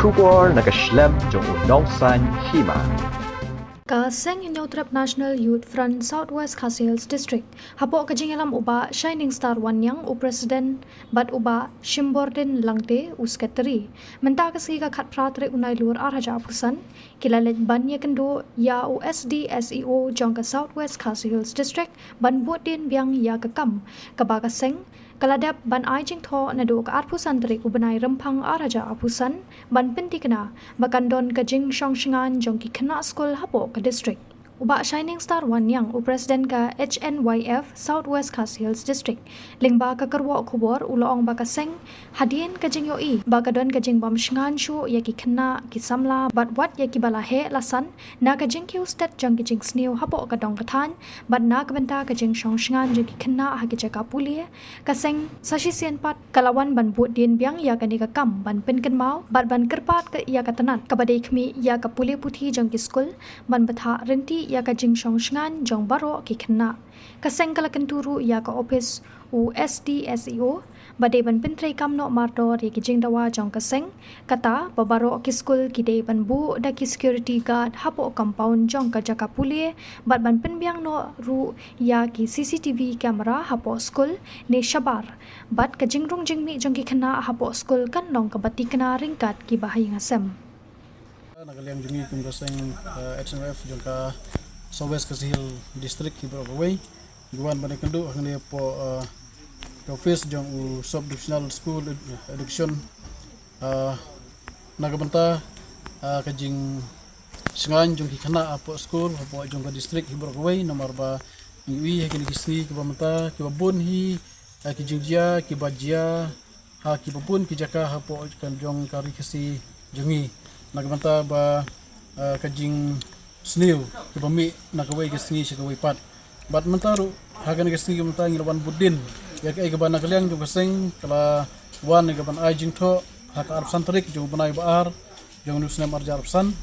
Shubor nakaslem jong unongsan hima. Kaseng Inyotrap National Youth Front Southwest Khasi Hills District hapok kajingalam uba Shining Star Wanyang u President bat uba Shimborden Langte u Sekretari menta kasi ka khat pratre unai lur arhaja apusan kilalet banya kendo ya u SD SEO jong ka Southwest Khasi Hills District ban buat din biang ya kakam kabaka seng kaladap ban aijing tho na do ka arpusan tri ubanai rempang araja apusan ban pentikna bakandon kajing shongshingan jong ki khana school hapo ka district uba Shining Star Wanyang u president ka HNYF Southwest Khasi Hills District lingba ka karwa khubor uloong baka seng hadien kajing yoi bakadon kajing bam shingan shu ya ki khana ki samla bat wat ya ki bala he lasan na kajing ki state jong kajing sneu hapo ka dong kathan bat na ka benta kajing shongshingan jong ki khana ha ki jaka pulie ka seng sashi sian pat kalawan ban but din biang ya ka ni ka kam ban pen kan mau bat ban kerpat ka ya ka tanat ka badai khmi ya ka pulie puthi jong ki school ban batha renti ya ka jing shongshingan jong baro ki khana ka seng kala kenturu ya ka office u SD SEO badai ban pentrei kam no mardor ya ki jing dawa jong ka seng kata babaro ki school ki dei ban bu da ki security guard hapo compound jong ka jaka pulie bat ban pen biang no ru ya ki CCTV camera hapo school ne shabar bat ka jing rung jing mi jong ki khana hapo school kan nong ka bati kana ringkat ki bahai ngasem nagaliang jungi kum kaseng HNF jong ka Southwest Khasi Hills District ki Brokaway guan bane kendu hangni po office jong u sub divisional school education nagabanta kajing singan jong ki khana apo school apo jong ka district hi Brokaway nomor ba wi hakini kisni ki bamanta ki babun hi ki jingjia ki bajia ha ki babun ki jaka apo kan jong kari kasi jungi nagabanta ba kajing snew kibami nakaway kasni siya kaway pat bat mentaru hagan kasni kimanta ngilwan budin yak ay gaban nakaliang jung kaseng kala wan gaban ajing tho haka arpsan tarik jung banay baar jung nusnem arja arpsan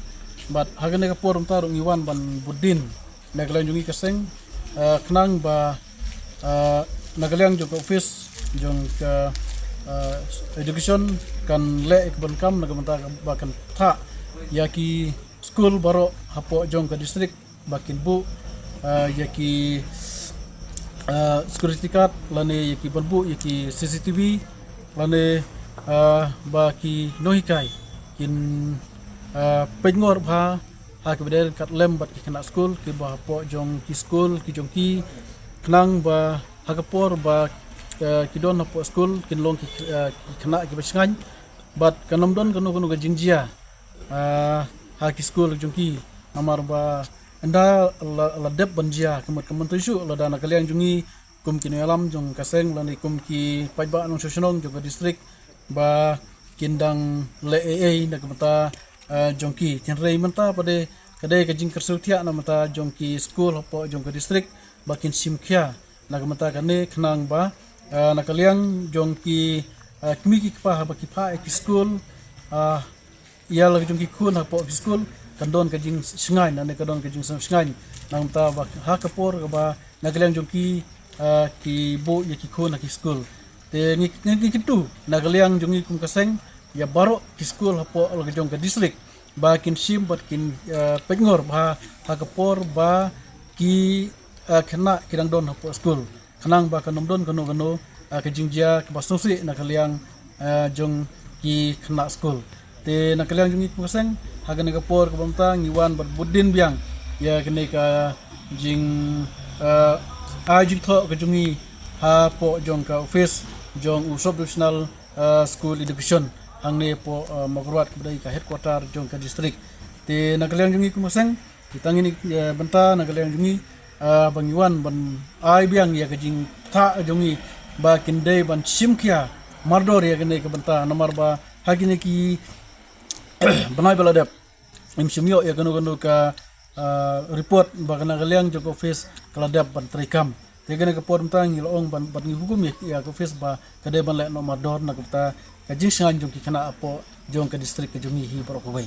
bat hagan kapor mentaru ngiwan ban budin nakaliang jungi kaseng knang ba nakaliang jung office jung ka education kan le ikban kam nagamanta bakan tha yaki school baro hapo jong ka district bakin bu yaki security card lane yaki banbu yaki CCTV lane baki nohikai kin pengor bha ha ke bedel kat lem bat ki kana school ki ba hapo jong ki school ki jong ki knang ba hakapor ba ki don hapo school kin long ki kana ki basngan bat kanom don kanu ga jingjia haki school jungki amar ba anda la dep banjia kemat tusu la dana kaliang jungi kum kini alam jong kaseng la ni kum ki pajba nong sosionong jong district ba kindang le AA na kemata jongki kenrei menta pade kadai ka jing kersutia na mata jongki school hapo jong district bakin simkhia na kemata kane khnang ba na kaliang jongki kmi ki pa ba ki pa ki school ia lagi jongki kun hapo school kandon kajing singai na kadon kajing singai nang ta ba ha kapor ba nagaliang jongki ki bo ya ki kun ki school te ngi kitu nagaliang jongi kum kaseng ya baro ki school hapo lagi jong ka district ba kin sim bat kin pengor ba ha kapor ba ki khana kirang don hapo school khanang ba kanom don kano kajing jia ka basnosi nagaliang jong ki khana school te nakaliang jungi kuseng hagan ni kapor kabamta ngiwan bat budin biang ya kene ka jing ajing tho ka jungi ha po jong ka office jong usop divisional school education hangne po magruat kedai ka headquarter jong ka district te nakaliang jungi kuseng ditangini benta nakaliang jungi bangiwan ban ai biang ya ka jing tha jungi ba kindai ban simkia mardor ya kene ka benta nomor ba hagine ki banai baladap imsimyo ya ganu ka report bagana galiang jog office kaladap ban trikam tegene ka por mtang ilong ban ngi hukum ya office ba kade ban le no mador na kata ka jing sangan jong ki kana apo jong ka district ka jongi hi Brokaway